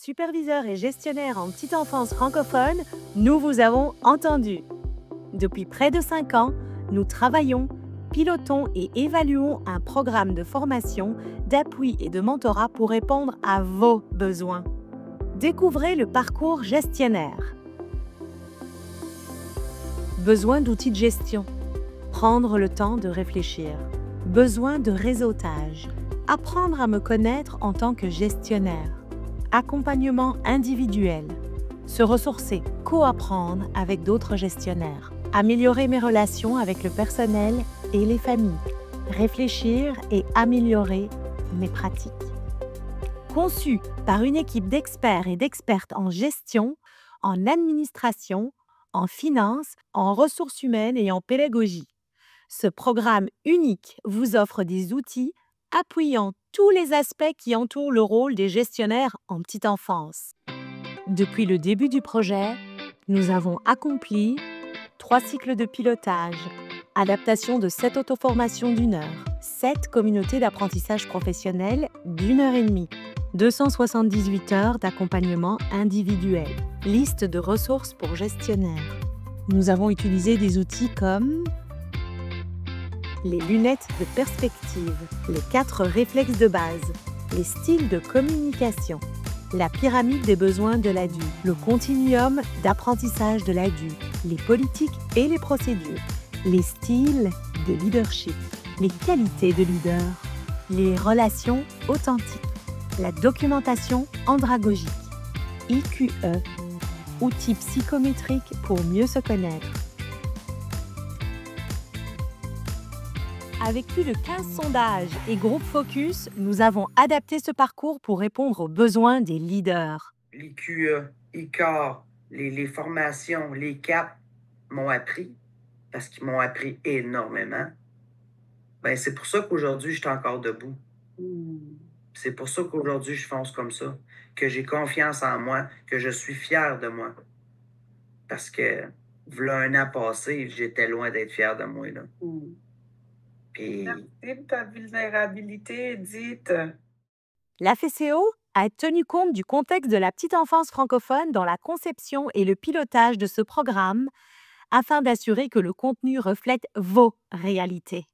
superviseurs et gestionnaires en petite enfance francophone, nous vous avons entendu. Depuis près de 5 ans, nous travaillons, pilotons et évaluons un programme de formation, d'appui et de mentorat pour répondre à vos besoins. Découvrez le parcours gestionnaire. Besoin d'outils de gestion. Prendre le temps de réfléchir. Besoin de réseautage. Apprendre à me connaître en tant que gestionnaire. Accompagnement individuel. Se ressourcer, co-apprendre avec d'autres gestionnaires. Améliorer mes relations avec le personnel et les familles. Réfléchir et améliorer mes pratiques. Conçu par une équipe d'experts et d'expertes en gestion, en administration, en finance, en ressources humaines et en pédagogie. Ce programme unique vous offre des outils appuyant tous les aspects qui entourent le rôle des gestionnaires en petite enfance. Depuis le début du projet, nous avons accompli 3 cycles de pilotage, adaptation de 7 auto-formations d'1 heure, 7 communautés d'apprentissage professionnel d'1 heure et demie, 278 heures d'accompagnement individuel, liste de ressources pour gestionnaires. Nous avons utilisé des outils comme les lunettes de perspective, les 4 réflexes de base, les styles de communication, la pyramide des besoins de l'adulte, le continuum d'apprentissage de l'adulte, les politiques et les procédures, les styles de leadership, les qualités de leader, les relations authentiques, la documentation andragogique, IQE, outils psychométriques pour mieux se connaître. Avec plus de 15 sondages et groupes focus, nous avons adapté ce parcours pour répondre aux besoins des leaders. L'IQE, ICAR, les formations, les CAP m'ont appris, parce qu'ils m'ont appris énormément. Ben, c'est pour ça qu'aujourd'hui, je suis encore debout. C'est pour ça qu'aujourd'hui, je fonce comme ça, que j'ai confiance en moi, que je suis fier de moi. Parce que, v'là 1 an passé, j'étais loin d'être fier de moi, là. Puis... Merci de ta vulnérabilité, Edith. La FCO a tenu compte du contexte de la petite enfance francophone dans la conception et le pilotage de ce programme afin d'assurer que le contenu reflète vos réalités.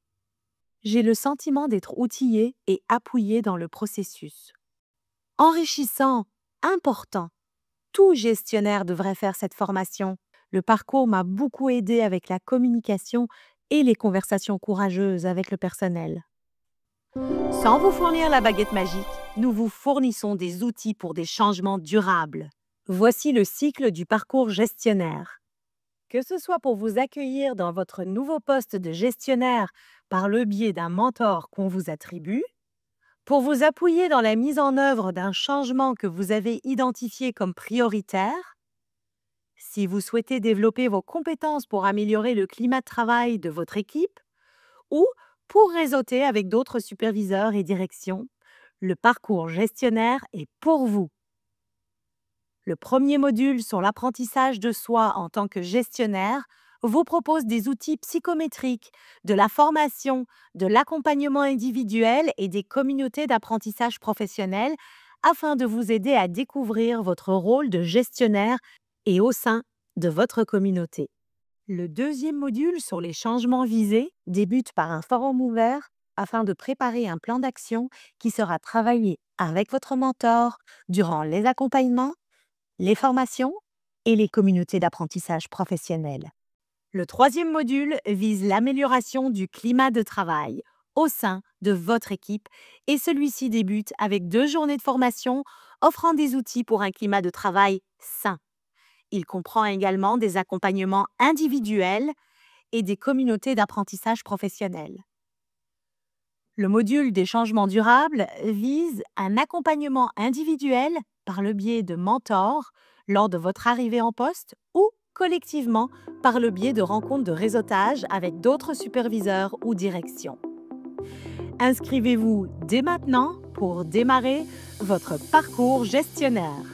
J'ai le sentiment d'être outillée et appuyée dans le processus. Enrichissant, important. Tout gestionnaire devrait faire cette formation. Le parcours m'a beaucoup aidé avec la communication et les conversations courageuses avec le personnel. Sans vous fournir la baguette magique, nous vous fournissons des outils pour des changements durables. Voici le cycle du parcours gestionnaire. Que ce soit pour vous accueillir dans votre nouveau poste de gestionnaire par le biais d'un mentor qu'on vous attribue, pour vous appuyer dans la mise en œuvre d'un changement que vous avez identifié comme prioritaire, si vous souhaitez développer vos compétences pour améliorer le climat de travail de votre équipe, ou pour réseauter avec d'autres superviseurs et directions, le parcours gestionnaire est pour vous. Le premier module sur l'apprentissage de soi en tant que gestionnaire vous propose des outils psychométriques, de la formation, de l'accompagnement individuel et des communautés d'apprentissage professionnel afin de vous aider à découvrir votre rôle de gestionnaire et au sein de votre communauté. Le deuxième module sur les changements visés débute par un forum ouvert afin de préparer un plan d'action qui sera travaillé avec votre mentor durant les accompagnements, les formations et les communautés d'apprentissage professionnel. Le troisième module vise l'amélioration du climat de travail au sein de votre équipe et celui-ci débute avec 2 journées de formation offrant des outils pour un climat de travail sain. Il comprend également des accompagnements individuels et des communautés d'apprentissage professionnel. Le module des changements durables vise un accompagnement individuel par le biais de mentors lors de votre arrivée en poste ou collectivement par le biais de rencontres de réseautage avec d'autres superviseurs ou directions. Inscrivez-vous dès maintenant pour démarrer votre parcours gestionnaire.